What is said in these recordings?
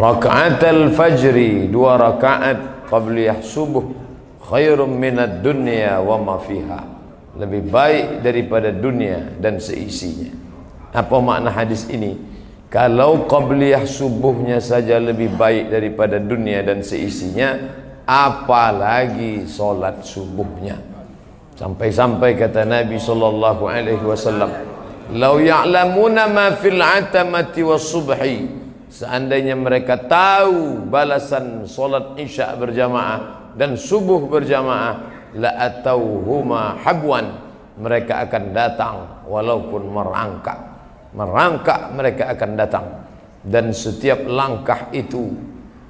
Raka'atul fajri, 2 rakaat qabliyah subuh, khairum minad dunya wa ma fiha, lebih baik daripada dunia dan seisinya. Apa makna hadis ini? Kalau qabliyah subuhnya saja lebih baik daripada dunia dan seisinya, apalagi solat subuhnya. Sampai-sampai kata Nabi sallallahu alaihi wasallam, "Lau ya'lamuna ma fil 'atamati was subhi", seandainya mereka tahu balasan solat isya berjamaah dan subuh berjamaah, la atauhuma habwan, mereka akan datang walaupun merangkak mereka akan datang. Dan setiap langkah itu,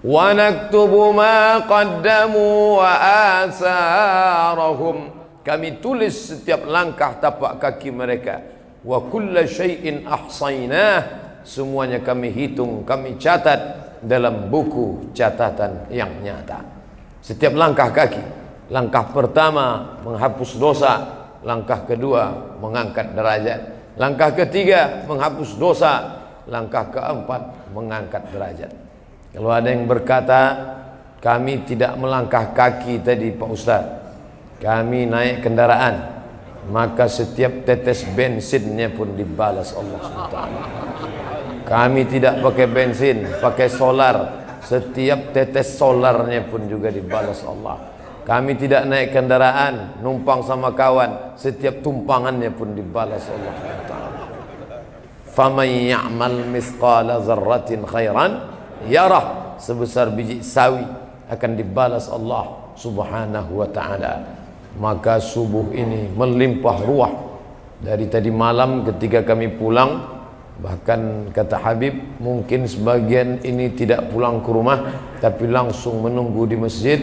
wa naktubu ma qaddamu wa asarahum, kami tulis setiap langkah tapak kaki mereka. Wa kulla syai'in ahsaynah, semuanya kami hitung, kami catat dalam buku catatan yang nyata. Setiap langkah kaki, langkah pertama menghapus dosa, langkah kedua mengangkat derajat, langkah ketiga menghapus dosa, langkah keempat mengangkat derajat. Kalau ada yang berkata kami tidak melangkah kaki tadi Pak Ustaz, kami naik kendaraan, maka setiap tetes bensinnya pun dibalas Allah SWT. Kami tidak pakai bensin, pakai solar, setiap tetes solarnya pun juga dibalas Allah. Kami tidak naik kendaraan, numpang sama kawan, setiap tumpangannya pun dibalas Allah SWT. Faman ya'mal mithqala dzarratin khairan yarah, sebesar biji sawi akan dibalas Allah Subhanahu wa ta'ala. Maka subuh ini melimpah ruah. Dari tadi malam ketika kami pulang, bahkan kata Habib, mungkin sebagian ini tidak pulang ke rumah tapi langsung menunggu di masjid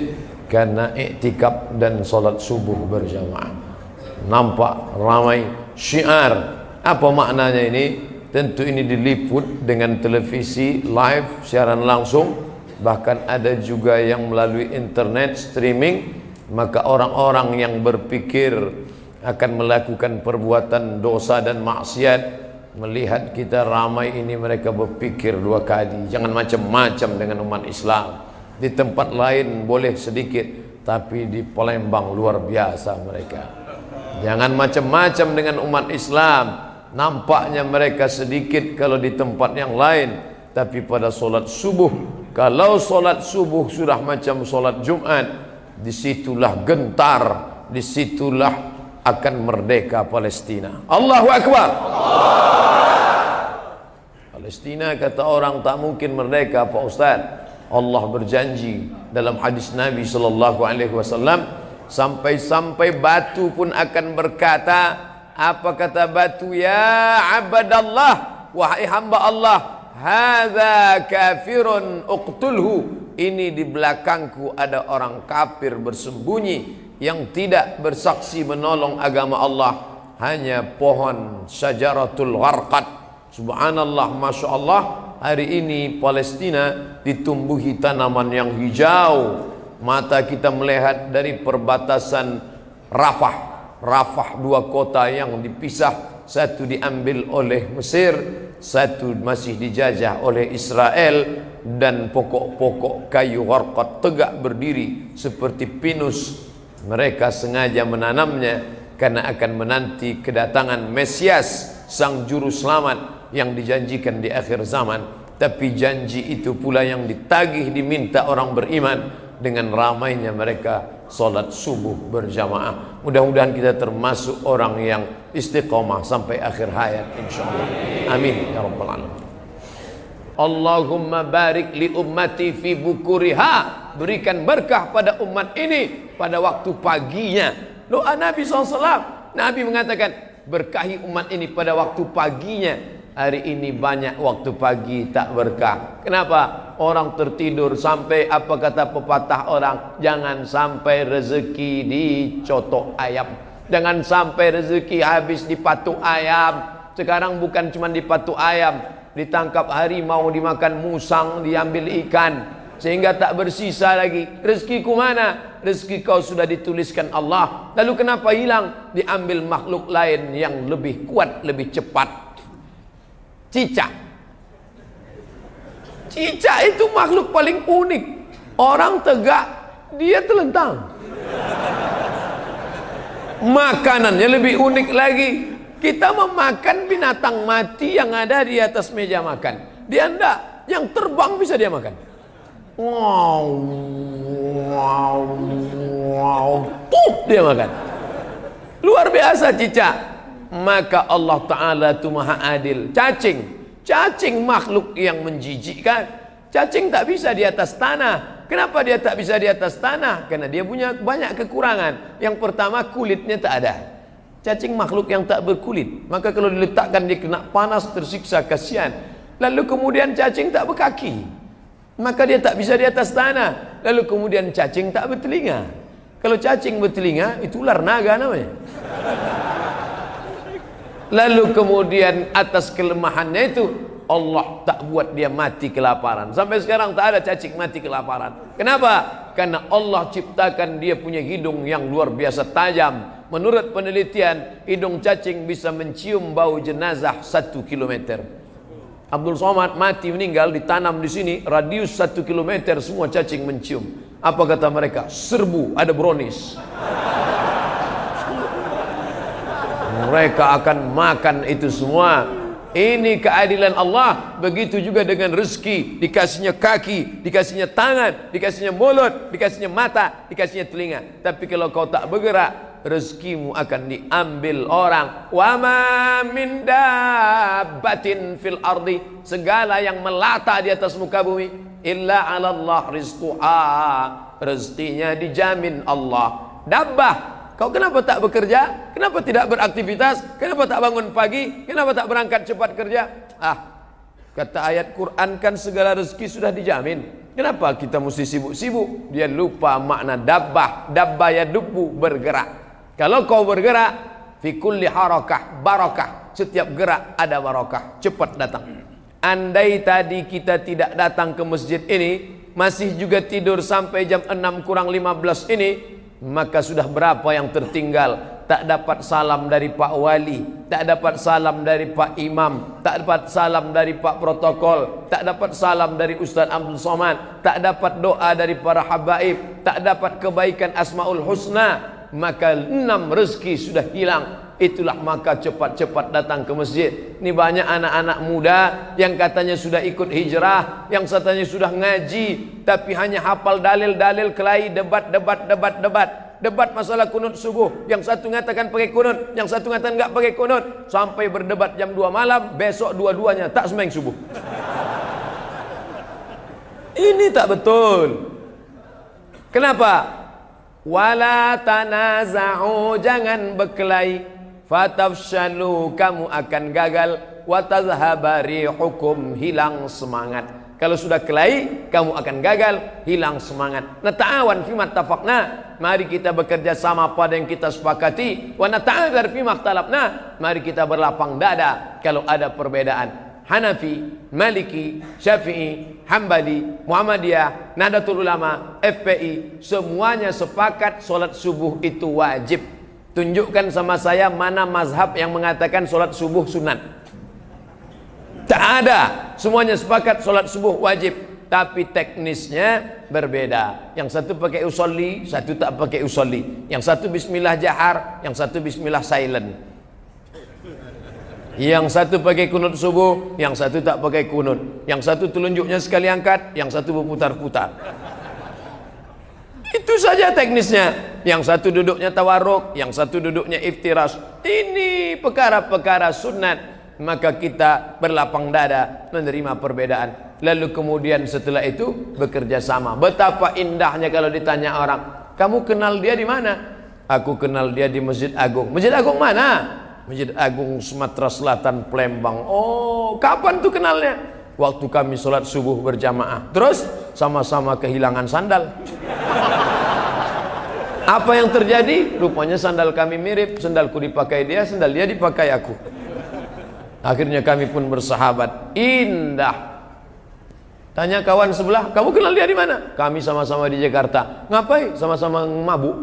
karena iktikaf dan solat subuh berjamaah. Nampak ramai syiar. Apa maknanya ini? Tentu ini diliput dengan televisi live, siaran langsung, bahkan ada juga yang melalui internet streaming. Maka orang-orang yang berpikir akan melakukan perbuatan dosa dan maksiat, melihat kita ramai ini, mereka berpikir 2 kali. Jangan macam-macam dengan umat Islam. Di tempat lain boleh sedikit, tapi di Palembang luar biasa mereka. Jangan macam-macam dengan umat Islam. Nampaknya mereka sedikit kalau di tempat yang lain, tapi pada solat subuh, kalau solat subuh sudah macam solat Jumat, disitulah gentar, disitulah akan merdeka Palestina. Allahu Akbar. Palestina kata orang tak mungkin merdeka Pak Ustaz. Allah berjanji dalam hadis Nabi sallallahu alaihi wasallam, sampai-sampai batu pun akan berkata, apa kata batu? Ya abadallah, wahai hamba Allah, hadza kafirun uqtulhu, ini di belakangku ada orang kafir bersembunyi yang tidak bersaksi menolong agama Allah, hanya pohon syajaratul gharqad. Subhanallah, Masya Allah, hari ini Palestina ditumbuhi tanaman yang hijau. Mata kita melihat dari perbatasan Rafah, 2 kota yang dipisah, satu diambil oleh Mesir, satu masih dijajah oleh Israel, dan pokok-pokok kayu gharqad tegak berdiri seperti pinus. Mereka sengaja menanamnya karena akan menanti kedatangan Mesias, sang juru selamat yang dijanjikan di akhir zaman. Tapi janji itu pula yang ditagih, diminta orang beriman dengan ramainya mereka solat subuh berjamaah. Mudah-mudahan kita termasuk orang yang istiqomah sampai akhir hayat insyaallah. Amin ya rabbal alamin. Allahumma barik li ummati fi bukuriha, berikan berkah pada umat ini pada waktu paginya. Doa Nabi SAW, Nabi mengatakan berkahi umat ini pada waktu paginya. Hari ini banyak waktu pagi tak berkah. Kenapa? Orang tertidur. Sampai apa kata pepatah orang, jangan sampai rezeki dicotok ayam, jangan sampai rezeki habis di patuk ayam. Sekarang bukan cuma di patuk ayam, ditangkap harimau, dimakan musang, diambil ikan, sehingga tak bersisa lagi. Rezekiku mana? Rezeki kau sudah dituliskan Allah. Lalu kenapa hilang? Diambil makhluk lain yang lebih kuat, lebih cepat. Cicak. Cicak itu makhluk paling unik. Orang tegak, dia telentang. Makanannya lebih unik lagi. Kita memakan binatang mati yang ada di atas meja makan. Dia enggak, yang terbang bisa dia makan. Wow, wow, wow, dia makan. Luar biasa cicak. Maka Allah Ta'ala itu maha adil. Cacing makhluk yang menjijikkan. Cacing tak bisa di atas tanah. Kenapa dia tak bisa di atas tanah? Karena dia punya banyak kekurangan. Yang pertama, kulitnya tak ada. Cacing makhluk yang tak berkulit. Maka kalau diletakkan dia kena panas, tersiksa, kasihan. Lalu kemudian cacing tak berkaki. Maka dia tak bisa di atas tanah. Lalu kemudian cacing tak bertelinga. Kalau cacing bertelinga, itu ular naga namanya. Lalu kemudian atas kelemahannya itu, Allah tak buat dia mati kelaparan. Sampai sekarang tak ada cacing mati kelaparan. Kenapa? Karena Allah ciptakan dia punya hidung yang luar biasa tajam. Menurut penelitian, hidung cacing bisa mencium bau jenazah 1 kilometer. Abdul Somad mati meninggal, ditanam di sini, radius 1 kilometer semua cacing mencium. Apa kata mereka? Serbu, ada brownies. Mereka akan makan itu semua. Ini keadilan Allah. Begitu juga dengan rezeki. Dikasihnya kaki, dikasihnya tangan, dikasihnya mulut, dikasihnya mata, dikasihnya telinga. Tapi kalau kau tak bergerak, rezekimu akan diambil orang. Wa ma min dabbatin fil ardi, segala yang melata di atas muka bumi, illa 'ala Allah rizquha, rezekinya dijamin Allah. Dabbah, kau kenapa tak bekerja? Kenapa tidak beraktivitas? Kenapa tak bangun pagi? Kenapa tak berangkat cepat kerja? Kata ayat Quran kan segala rezeki sudah dijamin. Kenapa kita mesti sibuk-sibuk? Dia lupa makna dabbah. Dabbah ya dubbu, bergerak. Kalau kau bergerak, fi kulli harakah barakah. Setiap gerak ada barakah, cepat datang. Andai tadi kita tidak datang ke masjid ini, masih juga tidur sampai jam 6 kurang 15 ini, maka sudah berapa yang tertinggal. Tak dapat salam dari Pak Wali, tak dapat salam dari Pak Imam, tak dapat salam dari Pak Protokol, tak dapat salam dari Ustaz Abdul Somad, tak dapat doa dari para habaib, tak dapat kebaikan Asmaul Husna. Maka 6 rezeki sudah hilang. Itulah maka cepat-cepat datang ke masjid. Ini banyak anak-anak muda yang katanya sudah ikut hijrah, yang katanya sudah ngaji, tapi hanya hafal dalil-dalil kelahi, debat masalah kunut subuh. Yang satu mengatakan pakai kunut, yang satu mengatakan enggak pakai kunut, sampai berdebat jam 2 malam. Besok dua-duanya tak sembahyang subuh. Ini tak betul. Kenapa? Wala tanaza'u, jangan berkelahi, fatafshalu, kamu akan gagal, wa tadhhaba rihukum, hilang semangat. Kalau sudah kelahi, kamu akan gagal, hilang semangat. Nata'awan fima tafaqna, mari kita bekerja sama pada yang kita sepakati. Wa nata'adzar fima ikhtalafna, mari kita berlapang dada kalau ada perbedaan. Hanafi, Maliki, Syafi'i, Hambali, Muhammadiyah, Nahdlatul Ulama, FPI, semuanya sepakat solat subuh itu wajib. Tunjukkan sama saya mana mazhab yang mengatakan solat subuh sunat. Tak ada. Semuanya sepakat solat subuh wajib. Tapi teknisnya berbeda. Yang satu pakai usolli, satu tak pakai usolli. Yang satu bismillah jahar, yang satu bismillah silent. Yang satu pakai kunut subuh, yang satu tak pakai kunut. Yang satu telunjuknya sekali angkat, yang satu berputar-putar. Itu saja teknisnya. Yang satu duduknya tawarruk, yang satu duduknya iftirash. Ini perkara-perkara sunat. Maka kita berlapang dada menerima perbedaan. Lalu kemudian setelah itu bekerja sama. Betapa indahnya kalau ditanya orang, kamu kenal dia di mana? Aku kenal dia di Masjid Agung. Masjid Agung mana? Masjid Agung Sumatera Selatan, Palembang. Oh, kapan tuh kenalnya? Waktu kami sholat subuh berjamaah. Terus sama-sama kehilangan sandal. Apa yang terjadi? Rupanya sandal kami mirip. Sandalku dipakai dia, sandal dia dipakai aku. Akhirnya kami pun bersahabat. Indah. Tanya kawan sebelah, kamu kenal dia di mana? Kami sama-sama di Jakarta. Ngapain? Sama-sama mabuk.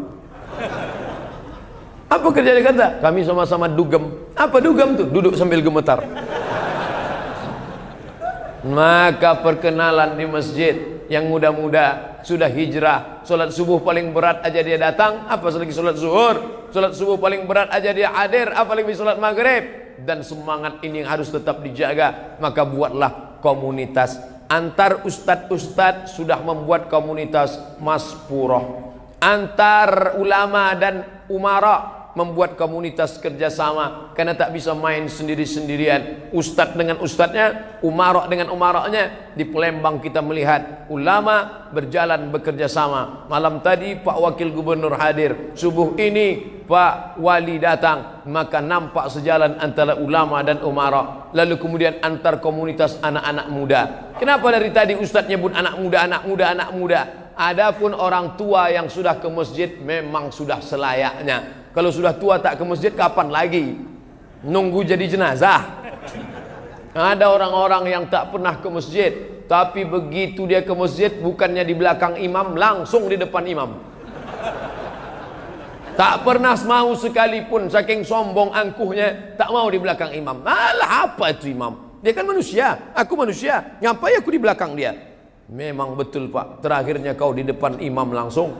Apa kerja di Jakarta? Kami sama-sama dugem. Apa dugem tuh? Duduk sambil gemetar. Maka perkenalan di masjid, yang muda-muda sudah hijrah, solat subuh paling berat aja dia datang, apa lagi solat zuhur, solat subuh paling berat aja dia hadir, apa lagi solat maghrib. Dan semangat ini yang harus tetap dijaga. Maka buatlah komunitas. Antar ustadz-ustadz sudah membuat komunitas Maspurah. Antar ulama dan umara membuat komunitas kerjasama, karena tak bisa main sendiri-sendirian. Ustadz dengan ustadznya, umarok dengan umaroknya. Di Palembang kita melihat ulama berjalan bekerja sama. Malam tadi Pak Wakil Gubernur hadir, subuh ini Pak Wali datang, maka nampak sejalan antara ulama dan umarok. Lalu kemudian antar komunitas anak-anak muda. Kenapa dari tadi ustadz nyebut anak muda, anak muda, anak muda? Adapun orang tua yang sudah ke masjid memang sudah selayaknya. Kalau sudah tua tak ke masjid, kapan lagi? Nunggu jadi jenazah. Ada orang-orang yang tak pernah ke masjid, tapi begitu dia ke masjid, bukannya di belakang imam, langsung di depan imam. Tak pernah mau sekalipun, saking sombong angkuhnya, tak mau di belakang imam. Alah, apa itu imam? Dia kan manusia, aku manusia. Ngapain aku di belakang dia? Memang betul Pak, terakhirnya kau di depan imam langsung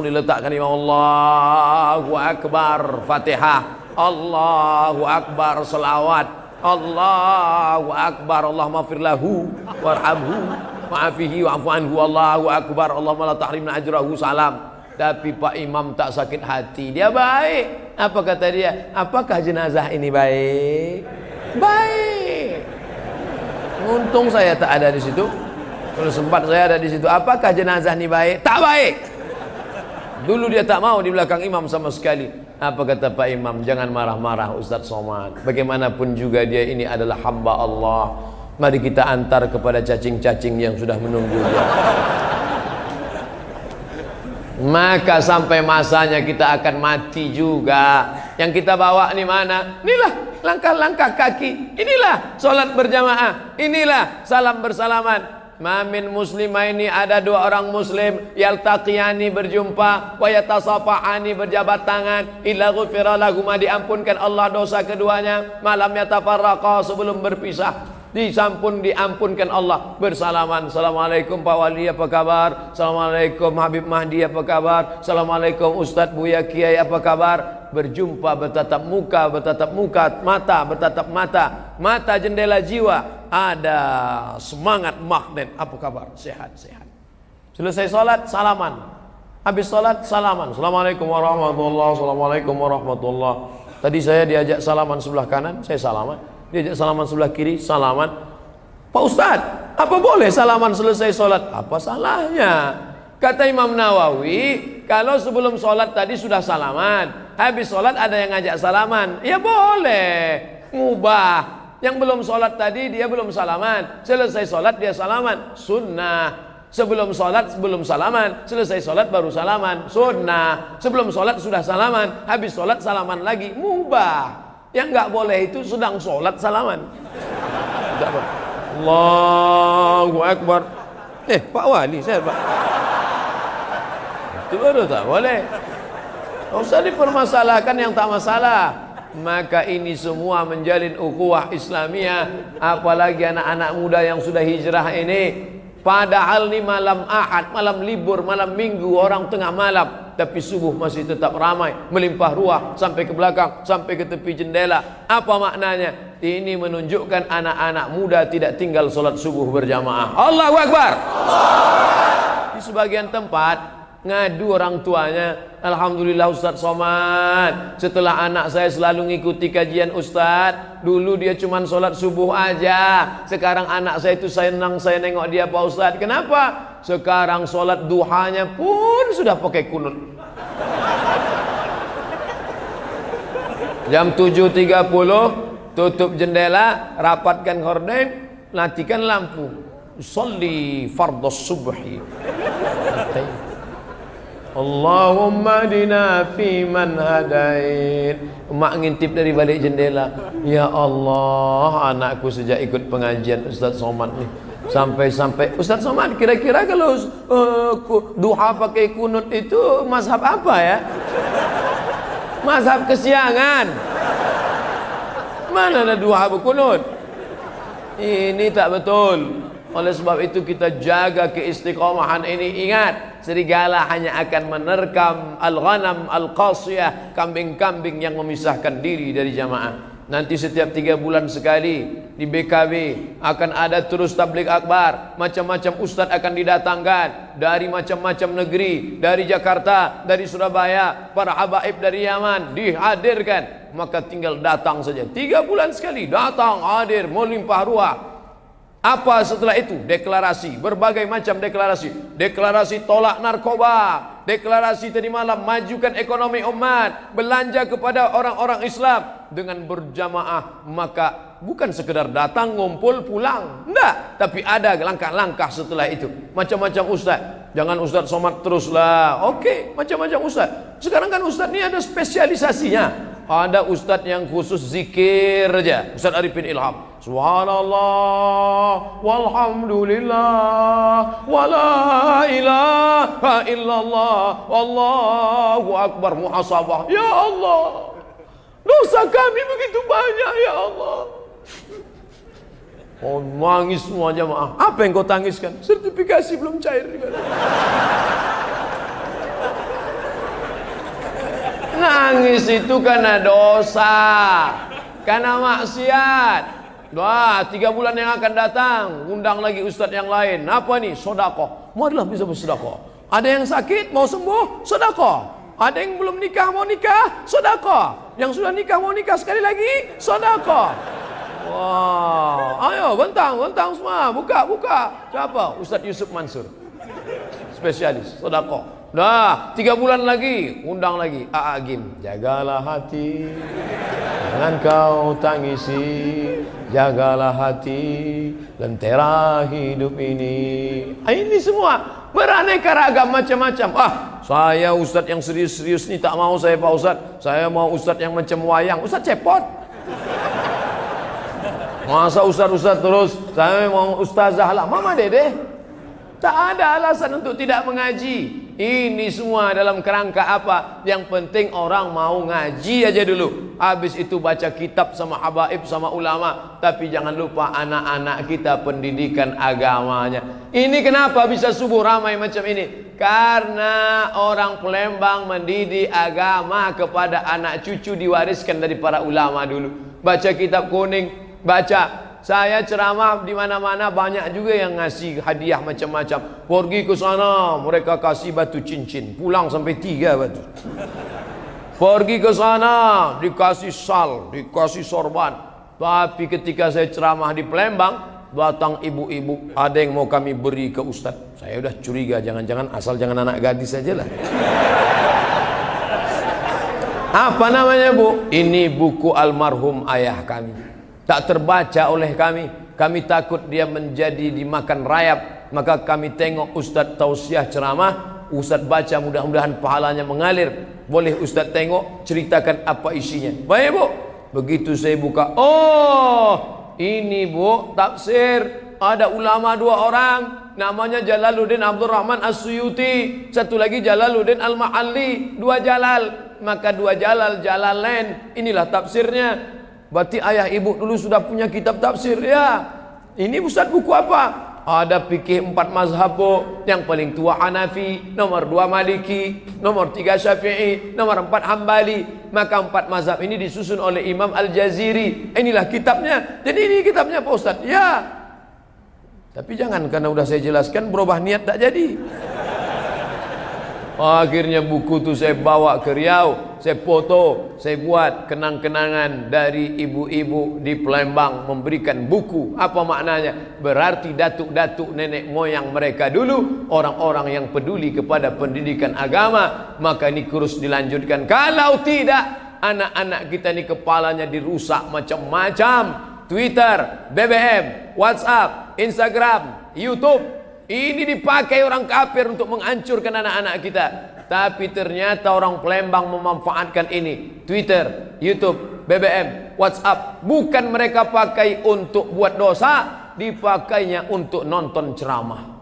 diletakkan imam. Allahu Akbar, Fatihah, Allahu Akbar, salawat, Allahu Akbar, Allahumma firlahu warhamhu wa'afihi wa'afu anhu, Allahu Akbar, Allahumma la tahrimna ajrahu, salam. Tapi Pak Imam tak sakit hati, dia baik. Apa kata dia? Apakah jenazah ini baik? Baik. Untung saya tak ada di situ. Kalau sempat saya ada di situ, apakah jenazah ini baik? Tak baik. Dulu dia tak mau di belakang imam sama sekali. Apa kata Pak Imam? Jangan marah-marah Ustadz Somad. Bagaimanapun juga dia ini adalah hamba Allah. Mari kita antar kepada cacing-cacing yang sudah menunggu dia. Maka sampai masanya kita akan mati juga. Yang kita bawa ini mana? Inilah langkah-langkah kaki. Inilah solat berjamaah. Inilah salam bersalaman. Mamin muslimah ini ada dua orang muslim yaltaqiyani berjumpa wa yatasafahani berjabat tangan illa ghufira lahuma diampunkan Allah dosa keduanya malam yatafarraqa sebelum berpisah diampunkan Allah bersalaman. Assalamualaikum Pak Wali apa kabar? Assalamualaikum Habib Mahdi apa kabar? Assalamualaikum Ustadz Buya Kiai apa kabar? Berjumpa bertatap muka, mata bertatap mata jendela jiwa. Ada semangat magnet. Apa kabar? Sehat. Selesai sholat salaman, habis sholat salaman. Assalamualaikum warahmatullahi. Assalamualaikum warahmatullahi. Tadi saya diajak salaman sebelah kanan, saya salaman. Diajak salaman sebelah kiri, salaman. Pak Ustadz, apa boleh salaman selesai sholat? Apa salahnya? Kata Imam Nawawi, kalau sebelum sholat tadi sudah salaman, habis sholat ada yang ngajak salaman, ya boleh, ngubah. Yang belum sholat tadi dia belum salaman, selesai sholat dia salaman, sunnah. Sebelum sholat belum salaman, selesai sholat baru salaman, sunnah. Sebelum sholat sudah salaman, habis sholat salaman lagi, mubah. Yang nggak boleh itu sedang sholat salaman. Allahu Akbar. Pak Wali, saya Pak. Itu baru tak boleh. Tidak usah dipermasalahkan yang tak masalah. Maka ini semua menjalin ukhuwah Islamiyah. Apalagi anak-anak muda yang sudah hijrah ini. Padahal ini malam Ahad, malam libur, malam Minggu, orang tengah malam, tapi subuh masih tetap ramai, melimpah ruah sampai ke belakang, sampai ke tepi jendela. Apa maknanya? Ini menunjukkan anak-anak muda tidak tinggal sholat subuh berjamaah. Allahu Akbar. Di sebagian tempat ngadu orang tuanya, alhamdulillah Ustadz Somad, setelah anak saya selalu ngikuti kajian Ustadz. Dulu dia cuma sholat subuh aja, sekarang anak saya itu senang saya nengok dia Pak Ustadz. Kenapa? Sekarang sholat duhanya pun sudah pakai kunut. Jam 7.30 tutup jendela, rapatkan horden, matikan lampu, sholli fardhus subhi. Allahumma dina fi man hadain. Mak ngintip dari balik jendela, ya Allah, anakku sejak ikut pengajian Ustadz Somad nih, sampai Ustadz Somad, kira-kira kalau duha pakai kunut itu mazhab apa ya? Mazhab kesiangan. Mana ada duha berkunut? Ini tak betul. Oleh sebab itu kita jaga keistiqomahan ini. Ingat, serigala hanya akan menerkam al-ghanam al-qasiyah, kambing-kambing yang memisahkan diri dari jamaah. Nanti setiap 3 bulan sekali di BKB akan ada terus tabligh akbar. Macam-macam ustaz akan didatangkan dari macam-macam negeri, dari Jakarta, dari Surabaya, para habaib dari Yaman dihadirkan. Maka tinggal datang saja. 3 bulan sekali datang, hadir, melimpah ruah. Apa setelah itu? Deklarasi, berbagai macam deklarasi. Deklarasi tolak narkoba, deklarasi tadi malam majukan ekonomi umat, belanja kepada orang-orang Islam dengan berjamaah. Maka bukan sekedar datang, ngumpul, pulang, enggak, tapi ada langkah-langkah setelah itu. Macam-macam ustaz. Jangan Ustaz Somad teruslah. Oke, macam-macam ustaz. Sekarang kan ustaz ini ada spesialisasinya. Ada ustaz yang khusus zikir aja, Ustaz Arifin Ilham. Subhanallah walhamdulillah wala ilaha illallah wallahu akbar. Muhasabah, ya Allah, dosa kami begitu banyak ya Allah. Oh, nangis semua jamaah. Apa yang kau tangiskan? Sertifikasi belum cair. Nangis itu karena dosa, karena maksiat. Wah, 3 bulan yang akan datang, undang lagi ustadz yang lain. Apa nih? Sedekah. Marilah bisa bersedekah. Ada yang sakit mau sembuh, sedekah. Ada yang belum nikah mau nikah, sedekah. Yang sudah nikah mau nikah sekali lagi, sedekah. Wah, ayo bentang semua, buka. Siapa? Ustadz Yusuf Mansur, spesialis sedekah. Nah, 3 bulan lagi, undang lagi Agim. Jagalah hati, jangan kau tangisi. Jagalah hati, lentera hidup ini. Ini semua beraneka ragam macam-macam. Saya ustadz yang serius-serius ini tak mau saya Pak Ustadz. Saya mau ustadz yang macam wayang. Ustadz cepot. Masa ustadz terus? Saya mau ustazah lah, Mama Dede. Tak ada alasan untuk tidak mengaji. Ini semua dalam kerangka apa? Yang penting orang mau ngaji aja dulu. Habis itu baca kitab sama habaib sama ulama. Tapi jangan lupa anak-anak kita pendidikan agamanya. Ini kenapa bisa subuh ramai macam ini? Karena orang Palembang mendidik agama kepada anak cucu, diwariskan dari para ulama dulu. Baca kitab kuning, baca. Saya ceramah di mana-mana, banyak juga yang ngasih hadiah macam-macam. Pergi ke sana, mereka kasih batu cincin, pulang sampai 3 batu. Pergi ke sana, dikasih sal, dikasih sorban. Tapi ketika saya ceramah di Palembang, datang ibu-ibu, ada yang mau kami beri ke ustadz. Saya udah curiga, jangan-jangan asal jangan anak gadis saja lah. Apa namanya Bu? Ini buku almarhum ayah kami. Tak terbaca oleh kami. Kami takut dia menjadi dimakan rayap. Maka kami tengok Ustadz tausiah ceramah, Ustadz baca, mudah-mudahan pahalanya mengalir. Boleh Ustadz tengok, ceritakan apa isinya. Baik Bu. Begitu saya buka, oh ini Bu tafsir. Ada ulama 2 orang, namanya Jalaluddin Abdul Rahman As-Suyuti, satu lagi Jalaluddin Al-Mahalli. 2 Jalal, maka 2 Jalal, Jalalain. Inilah tafsirnya. Berarti ayah ibu dulu sudah punya kitab tafsir ya. Ini Ustaz buku apa? Ada fikih 4 mazhab Bu. Yang paling tua Hanafi, nomor 2 Maliki, nomor 3 Syafi'i, nomor 4 Hambali. Maka 4 mazhab ini disusun oleh Imam Al-Jaziri. Inilah kitabnya. Jadi ini kitabnya Pak Ustaz. Ya. Tapi jangan karena udah saya jelaskan berubah niat tak jadi. Akhirnya buku itu saya bawa ke Riau, saya foto, saya buat kenang-kenangan dari ibu-ibu di Palembang memberikan buku. Apa maknanya? Berarti datuk-datuk nenek moyang mereka dulu orang-orang yang peduli kepada pendidikan agama. Maka ini terus dilanjutkan. Kalau tidak, anak-anak kita ini kepalanya dirusak macam-macam. Twitter, BBM, WhatsApp, Instagram, YouTube. Ini dipakai orang kafir untuk menghancurkan anak-anak kita. Tapi ternyata orang Palembang memanfaatkan ini. Twitter, YouTube, BBM, WhatsApp. Bukan mereka pakai untuk buat dosa, dipakainya untuk nonton ceramah.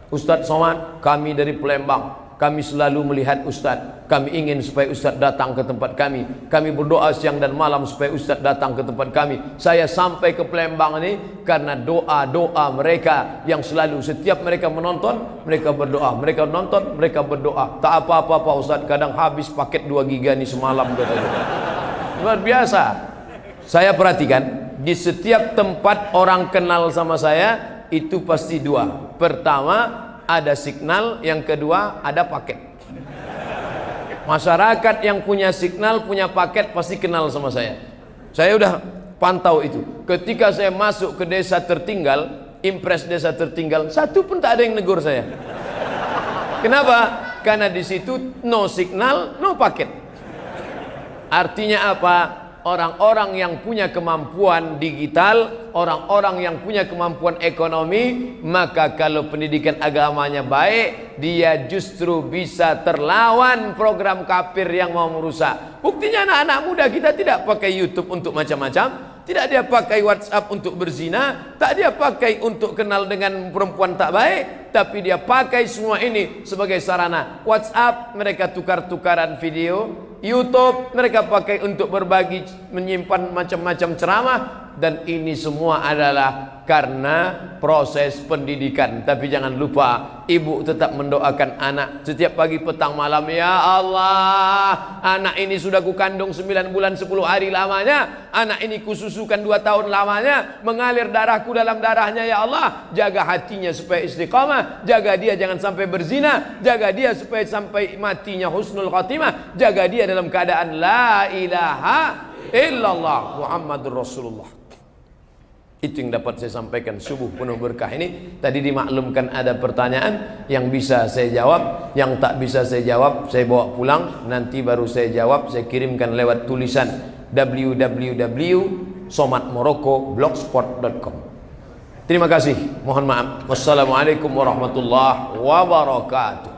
Ustadz Somad, kami dari Palembang, kami selalu melihat Ustadz. Kami ingin supaya Ustaz datang ke tempat kami. Kami berdoa siang dan malam supaya Ustaz datang ke tempat kami. Saya sampai ke Palembang ini karena doa-doa mereka yang selalu setiap mereka menonton, mereka berdoa. Mereka nonton, mereka berdoa. Tak apa-apa Pak Ustaz, kadang habis paket 2 giga nih semalam katanya. Luar biasa. Saya perhatikan di setiap tempat orang kenal sama saya itu pasti 2. Pertama ada signal, yang kedua ada paket. Masyarakat yang punya signal, punya paket pasti kenal sama saya. Saya udah pantau itu. Ketika saya masuk ke desa tertinggal, impres desa tertinggal, satu pun tak ada yang negur saya. Kenapa? Karena di situ no signal, no paket. Artinya apa? Orang-orang yang punya kemampuan digital, orang-orang yang punya kemampuan ekonomi, maka kalau pendidikan agamanya baik, dia justru bisa terlawan program kafir yang mau merusak. Buktinya anak-anak muda kita tidak pakai YouTube untuk macam-macam, tidak dia pakai WhatsApp untuk berzina, tak dia pakai untuk kenal dengan perempuan tak baik, tapi dia pakai semua ini sebagai sarana. WhatsApp mereka tukar-tukaran video, YouTube mereka pakai untuk berbagi, menyimpan macam-macam ceramah, dan ini semua adalah karena proses pendidikan. Tapi jangan lupa, ibu tetap mendoakan anak setiap pagi, petang, malam. Ya Allah, anak ini sudah kukandung 9 bulan 10 hari lamanya, anak ini kususukan 2 tahun lamanya, mengalir darahku dalam darahnya. Ya Allah, jaga hatinya supaya istiqamah, jaga dia jangan sampai berzina, jaga dia supaya sampai matinya husnul khatimah, jaga dia dalam keadaan la ilaha illallah Muhammadur Rasulullah. Itu yang dapat saya sampaikan subuh penuh berkah ini. Tadi dimaklumkan ada pertanyaan yang bisa saya jawab, yang tak bisa saya jawab saya bawa pulang, nanti baru saya jawab. Saya kirimkan lewat tulisan www.somatmorocco.blogspot.com. Terima kasih, mohon maaf. Wassalamualaikum warahmatullahi wabarakatuh.